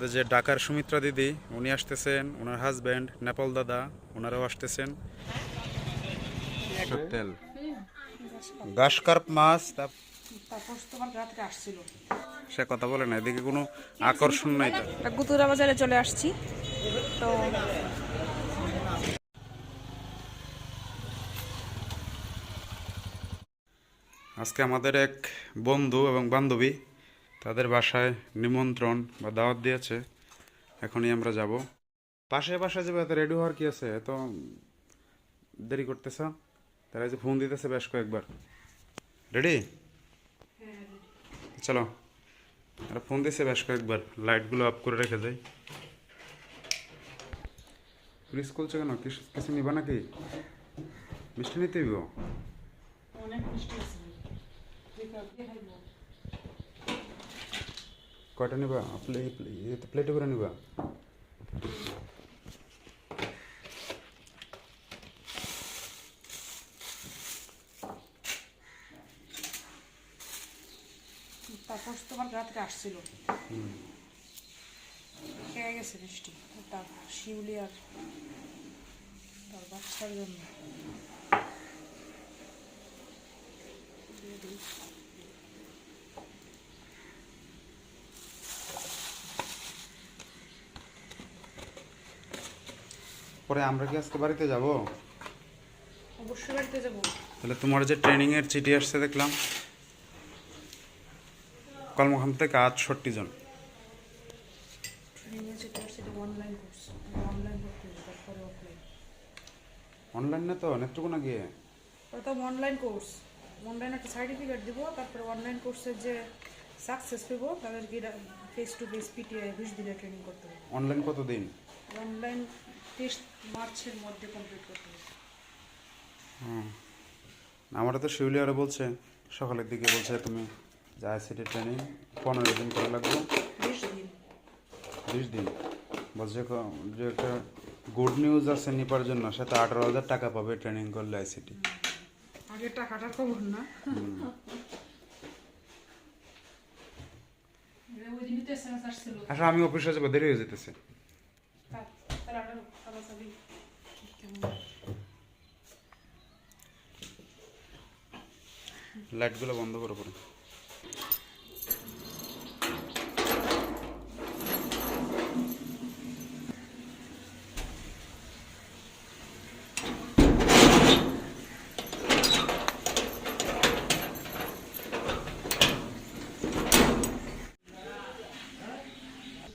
আমাদের যে ঢাকার সুমিত্রা দিদি উনি আসতেছেন, ওনার হাজব্যান্ড নেপাল দাদা ওনারাও আসতেছেন। তেল ঘাস কার্প মাছ সে কথা বলে না, এদিকে কোনো আকর্ষণ নাই। গুতুরা বাজারে চলে আসছি। তো আজকে আমাদের এক বন্ধু এবং বান্ধবী তাদের বাসায় নিমন্ত্রণ বা দাওয়াত দিয়েছে, এখনই আমরা যাব। পাশে পাশে যাবে, এত রেডি হওয়ার কি আছে, এত দেরি করতেছ? তারা যে ফোন দিতেছে বেশ কয়েকবার। রেডি? চলো। তারা ফোন দিছে বেশ কয়েকবার, লাইটগুলো অফ করে রেখে যাই। পুলিশ খুলছে কেন? কিছু নিবা নাকি? মিষ্টি নিতে দিব? কয়টা নিবা? প্লেটে করে নিবা? তারপর তোমার রাত্রে আসছিল, খেয়ে গেছে মিষ্টি, তার শিউলি আর তার বাচ্চার জন্য। পরে আমরা কি আজকে বাড়িতে যাব? অবশ্যই বাড়িতে যাবো। তাহলে তোমার যে ট্রেনিংয়ের চিঠি আসছে দেখলাম, কলমখান থেকে 68 জন। অনলাইন না তো, নেত্রকোনা গিয়ে প্রথম অনলাইন কোর্স, অনলাইন একটা সার্টিফিকেট দিব, তারপরে অনলাইন কোর্সের যে সাকসেস পেব তাদেরকে ফেস টু ফেস পিটিআই 20 দিনের ট্রেনিং করতে হবে। অনলাইন কত দিন? অনলাইন 30 মার্চের মধ্যে কমপ্লিট করতে হবে। আমারও তো শিউলি আরও বলছে, সকালের দিকে বলছে তুমি যা আইসিটি ট্রেনিং 15 দিন করে লাগবে। 20 দিন বলছে যে একটা গুড নিউজ আছে নিপার জন্য, সাথে 18,000 টাকা পাবে ট্রেনিং করলে আইসিটি। আগে টাকাটা খবর না। আচ্ছা, আমি অফিসে যাবো, দেরি হয়ে যেতেছে। লাইটগুলো বন্ধ করে পড়ে।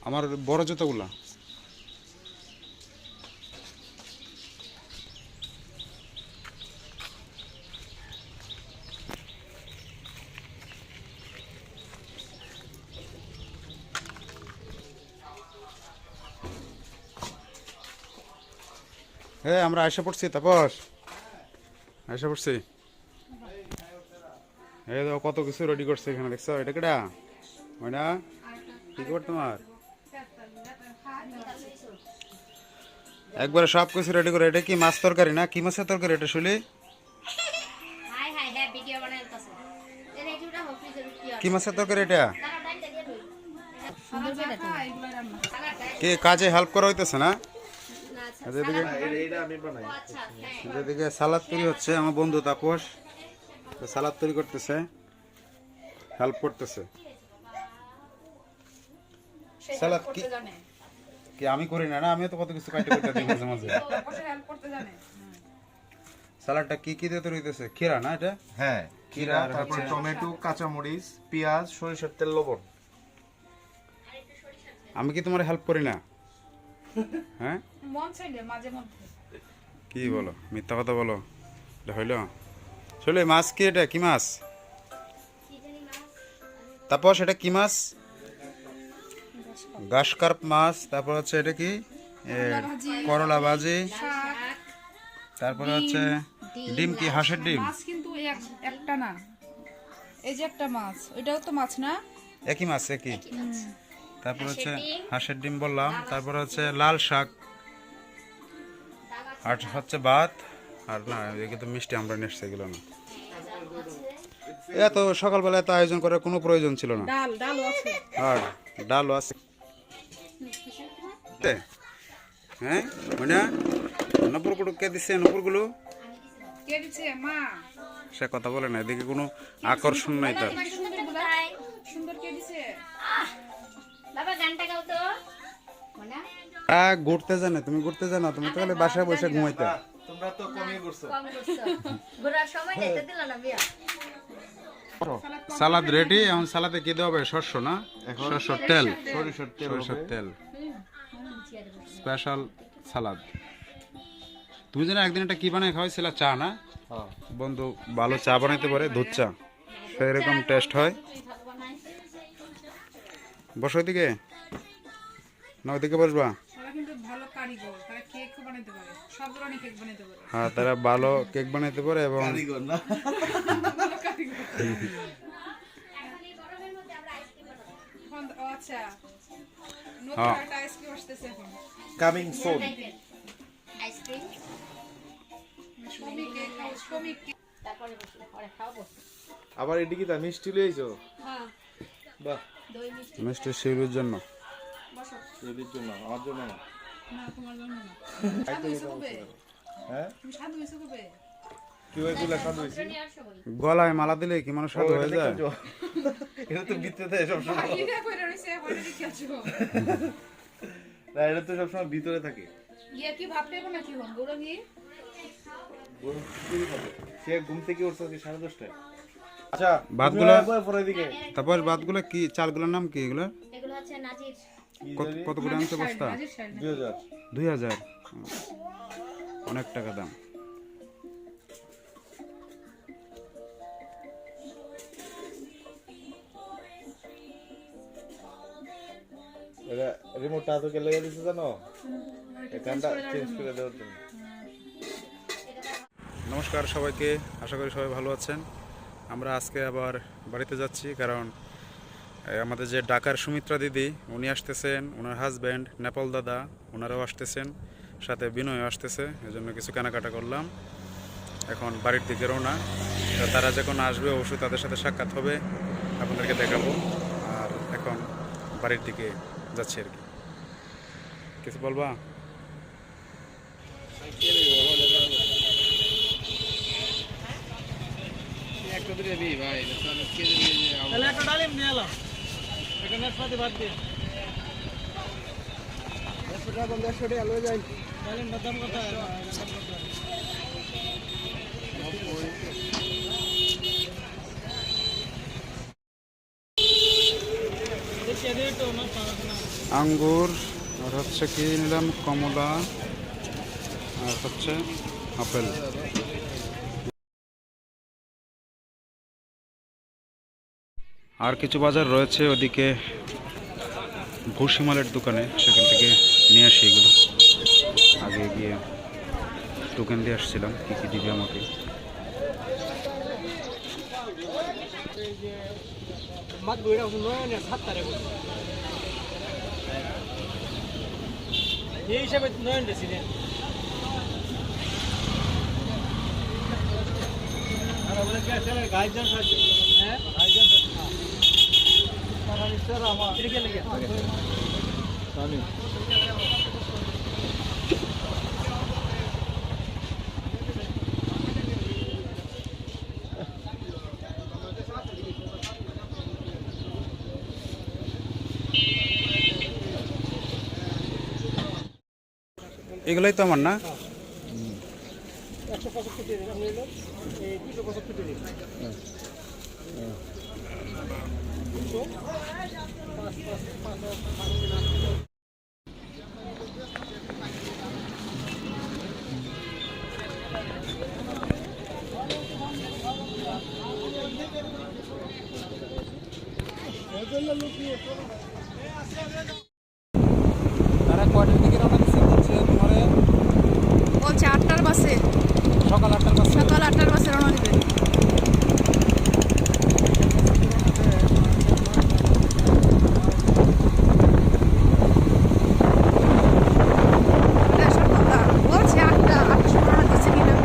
আমার বড় জুতোগুলা হ্যাঁ, আমরা আয়সা পড়ছি। তাপস, আয়সা পড়ছি। এই দেখো কত কিছু রেডি করছে এখানে, দেখছো? এটা কেডা? ওই না? কি খবর তোমার? একবারে সব কিছু রেডি করে। এটা কি মাছ তরকারি না? কি মাছের তরকারি এটা শুলি? কি মাছের তরকারি এটা? কি কাজে হেল্প করা হইতেছে না? এদিকে সালাদ তৈরি হচ্ছে, আমার বন্ধু তাপস সালাদ তৈরি করতেছে, হেল্প করতেছে। সালাদ কি আমি করি না? না, আমিও তো কত কিছু কাটতে করতে দিই মাঝে মাঝে। সালাদটা কি কি দিয়ে তৈরি হইতেছে? খিরা না এটা? হ্যাঁ, খিরা, তারপর টমেটো, কাঁচামরিচ, পেঁয়াজ, সরিষার তেল, লবণ। আমি কি তোমার হেল্প করি না? হ্যাঁ, মন চাইলে মাঝে মধ্যে। কি বলো? মিথ্যা কথা বলো। এটা হইল? চলে মাছ কি? এটা কি মাছ? তারপর সেটা কি মাছ? ঘাস কার্প মাছ। তারপর হচ্ছে এটা কি? করলা ভাজি। তারপরে হচ্ছে ডিম। কি হাঁসের ডিম? মাছ কিন্তু একটা না, এই যে একটা মাছ, এটাও তো মাছ না? একই মাছ, একই। তারপর হচ্ছে হাঁসের ডিম বললাম। তারপর হচ্ছে লাল শাক, আর হচ্ছে ভাত। আর না, এদিকে তো মিষ্টি আমরা নিয়ে এসছি, এগুলো না। এত সকালবেলা এত আয়োজন করার কোনো প্রয়োজন ছিল না। ডালও আছে। আর ডালও আছে। করতে? হ্যাঁ মানে নপুর কুটু কে দিচ্ছে নপুরগুলো? কে দিচ্ছে মা? সে কথা বলে না, এদিকে কোনো আকর্ষণ নাই তার। সুন্দর কে দিচ্ছে? বাবা গানটা গাও তো মোনা ঘুরতে জানে, তুমি ঘুরতে জানো? তুমি তো খালি বাসায় বসে ঘুমাইতে। তোমরা তো কমই করছো। কম করছো ঘোরার সময় নেই তো দিল না বিয়া সালাদ রেডি। এখন সালাদে কি দেওয়া হবে? শস্য না, শস্যর তেল, সরিষার তেল, স্পেশাল সালাদ। তুমি যেন একদিন একটা কি বানাই খাওয়াইছিলা, চা না বন্ধু? ভালো চা বানাইতে পারে, দুধ চা, সেরকম টেস্ট হয়। বসো ওইদিকে না ওইদিকে বসবা? তারা কিন্তু ভালো কারিগর, তারা কেক বানাইতে পারে, সব ধরনের কেক বানাইতে পারে। হ্যাঁ, তারা ভালো কেক বানাইতে পারে এবং কারিগর না। ভালো কারিগর। ও আচ্ছা, নতুন একটা আইসক্রিম আসতেছে এখন। Coming soon. আইসক্রিম শ্রমিক কেক, শ্রমিক কেক। তারপরে বসে পরে খাবো আবার এদিকে তা মিষ্টি লইছো? হ্যাঁ, বাহ, দই মিষ্টি মিস্টার শিবির জন্য। বসো। এদির জন্য, আমার জন্য না। না, তোমার জন্য না। সাধু হইছো কবে? হ্যাঁ, তুমি সাধু হইছো কবে? কি হয়েছিল সাধু হয়েছি? নেওয়ার সময় গলায় মালা দিলে কি মানুষ সাধু হয়ে যায়? এটা তো ভিতরে সব সময়, বাকিটা কইরা রইছে, এখন কি আছো? না এটা তো সব সময় ভিতরে থাকে। ইয়া কি ভাবতে হবে নাকি হন বলো কি? সে ঘুম থেকে উঠছে 10:30টায়। আচ্ছা, ভাতগুলো পরে দিকে তারপর ভাতগুলো কি, চালগুলোর নাম কি এগুলো? এগুলো হচ্ছে নাজির কত করে আনছে বস্তা? আজির শাড়ি না। 2000। 2000। অনেক টাকা দাম। এটা রিমোটটা তো কে লাগিয়ে দিছে জানো? এখানটা চেঞ্জ করে দেওয়ার জন্য। নমস্কার সবাইকে, আশা করি সবাই ভালো আছেন। আমরা আজকে আবার বাড়িতে যাচ্ছি, কারণ আমাদের যে ঢাকার সুমিত্রা দিদি উনি আসতেছেন, ওনার হাজব্যান্ড নেপাল দাদা ওনারাও আসতেছেন, সাথে বিনয় আসতেছে। এজন্য কিছু কেনাকাটা করলাম, এখন বাড়ির দিকে রওনা। তা তারা যখন আসবে অবশ্যই তাদের সাথে সাক্ষাৎ হবে, আপনাদেরকে দেখাবো। আর এখন বাড়ির দিকে যাচ্ছি আর কি। কিছু বলবা? আঙ্গুর, আর হচ্ছে কি নিলাম, কমলা, আর হচ্ছে আপেল। আর কিছু বাজার রয়েছে ওদিকে ভুসিমালের দোকানে, সেখান থেকে নিয়ে আসি এগুলো। আগে গিয়ে টোকেন দিয়ে আসছিলাম কী কী দিবে আমাকে। এই হিসাবে নয়ন ছিলেন গাইজান হ্যাঁ গাইজান আমার এগুলোই তো আমার না? 175 তারা কয়টার দিকে রওনা দিচ্ছে বলছে তোমারে? বলছে 8টার বাসে, সকাল 8টার বাসে। সকাল 8টার বাসে রওনা দিবে। বলছে 8টার সময় রওনা দিচ্ছে কিনা।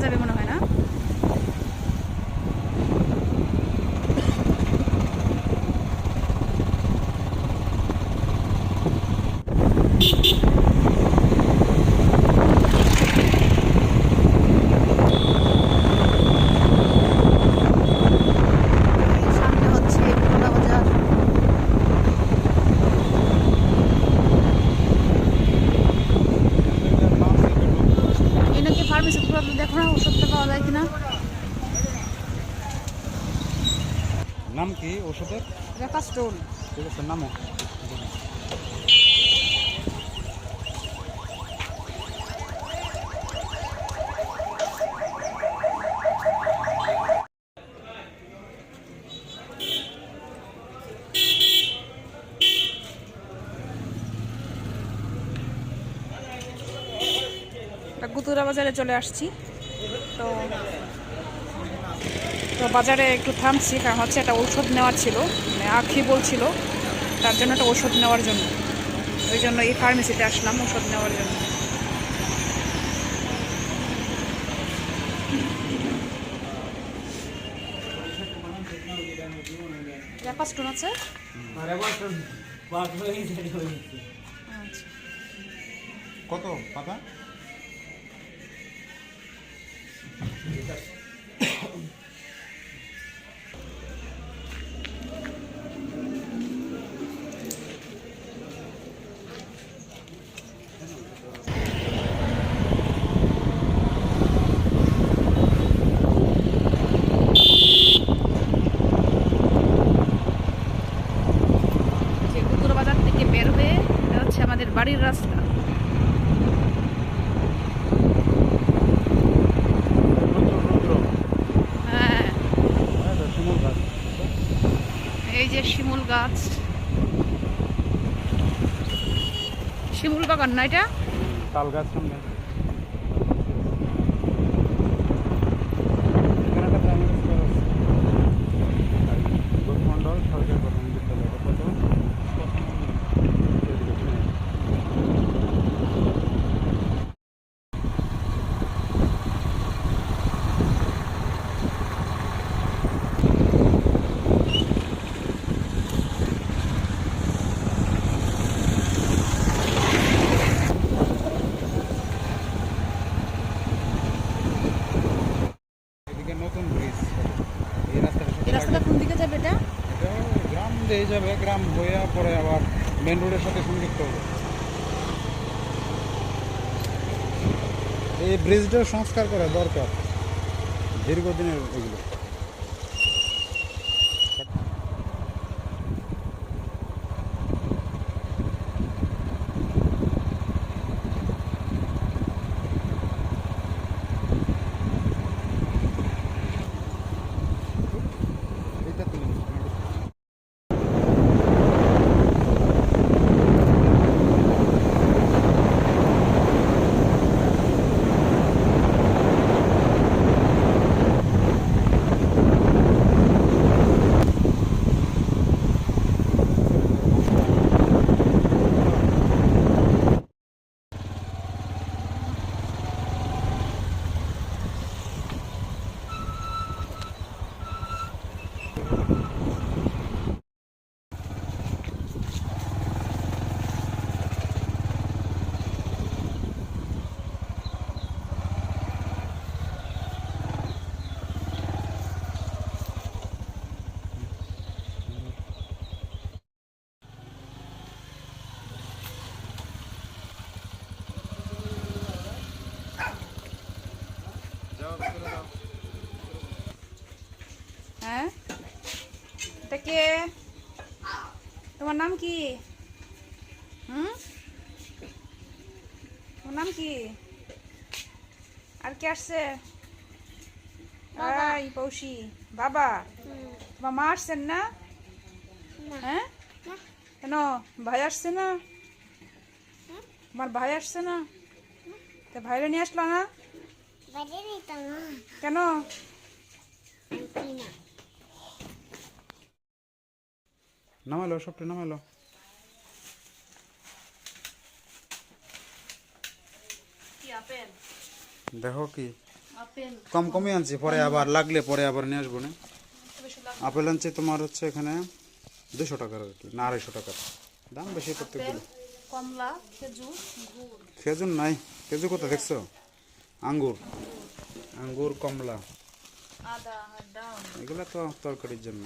যাবে মনে হয় না। সামনে হচ্ছে পুরোনো বাজার। এই নাকি ফার্মেসি পুরো দেখো না ওষুধটা পাওয়া যায় কিনা। নাম কি ওষুধের? রেফাস্টোল। ঠিক আছে, নামও। গুতুরা বাজারে চলে আসছি। তো তো বাজারে একটু থামছি, কারণ হচ্ছে একটা ঔষধ নেওয়ার ছিল, মানে আখি বলছিল, তার জন্য একটা ওষুধ নেওয়ার জন্য, ওই জন্য এই ফার্মেসিতে আসলাম ওষুধ নেওয়ার জন্য। রেফাস্টোন আছে। আচ্ছা, কত পাতা? যে গুতুরা বাজার থেকে বের হয়ে এটা হচ্ছে আমাদের বাড়ির রাস্তা। হ্যাঁ, শিমুল গাছ। এই যে শিমুল গাছ, শিমুল বাগান না এটা? তাল গাছ সামনে। এখানে একটা প্রাইমারি স্কুল আছে। আর গোপমণ্ডল সরকারি প্রাথমিক বিদ্যালয়। কত? এদিকে শুনে। এদিকে নতুন ব্রিজ। এই রাস্তাটা এই রাস্তাটা কোন দিকে যাবে এটা? এটা গ্রাম দিয়ে যাবে, গ্রাম হয়ে পরে আবার মেন রোডের সাথে সংযুক্ত হবে। এই ব্রিজটা সংস্কার করা দরকার, দীর্ঘদিনের এগুলো। এটা তুলে নিচ্ছি। হ্যাঁ, এটা কে? তোমার নাম কি? তোমার নাম কি? আর কে আসছে? এই পৌষি বাবা, তোমার মা আসছেন না? হ্যাঁ, কেন ভাই আসছে না? তোমার ভাই আসছে না? তা ভাইরে নিয়ে আসলো না কেন? নামালো, সবটা নামালো। কি আপেল? দেখো কি আপেল কম কমই আনছি, পরে আবার লাগলে পরে আবার নিয়ে আসবো না। আপেল আনছি তোমার হচ্ছে এখানে 200 টাকার আর কি, না 250 টাকার দাম বেশি প্রত্যেকগুলো। কমলা খেজুর গুড় খেজুর নাই, খেজুর কোথায় দেখছো? আঙ্গুর, আঙ্গুর, কমলা, আদা আর ডাল এগুলো তো তরকারির জন্য।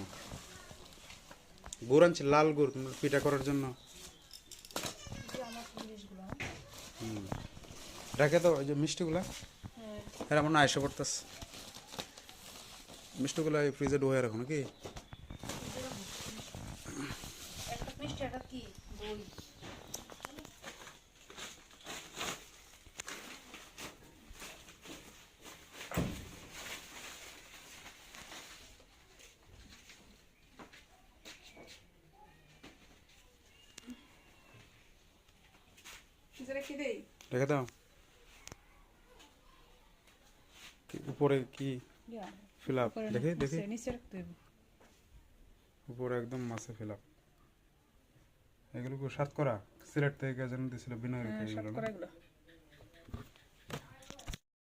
গুড় আনছি, লাল গুড় তোমার পিঠা করার জন্য। রেখে দাও ওই যে মিষ্টিগুলা, এরা মনে হয় এসে পড়তেছে। মিষ্টিগুলো ফ্রিজে ঢুকে রাখো নাকি? একটা মিষ্টি একটা কি দই যেটা কি দেই রেখে দাও। উপরে কি ফিল আপ দেখে দেখে, নিচে রাখতে হবে। উপরে একদম মাছে ফিল আপ। এগুলো সাত করা সিলেট থেকে যেন দিছিল বিনয় রেখে, এগুলো না? করাগুলো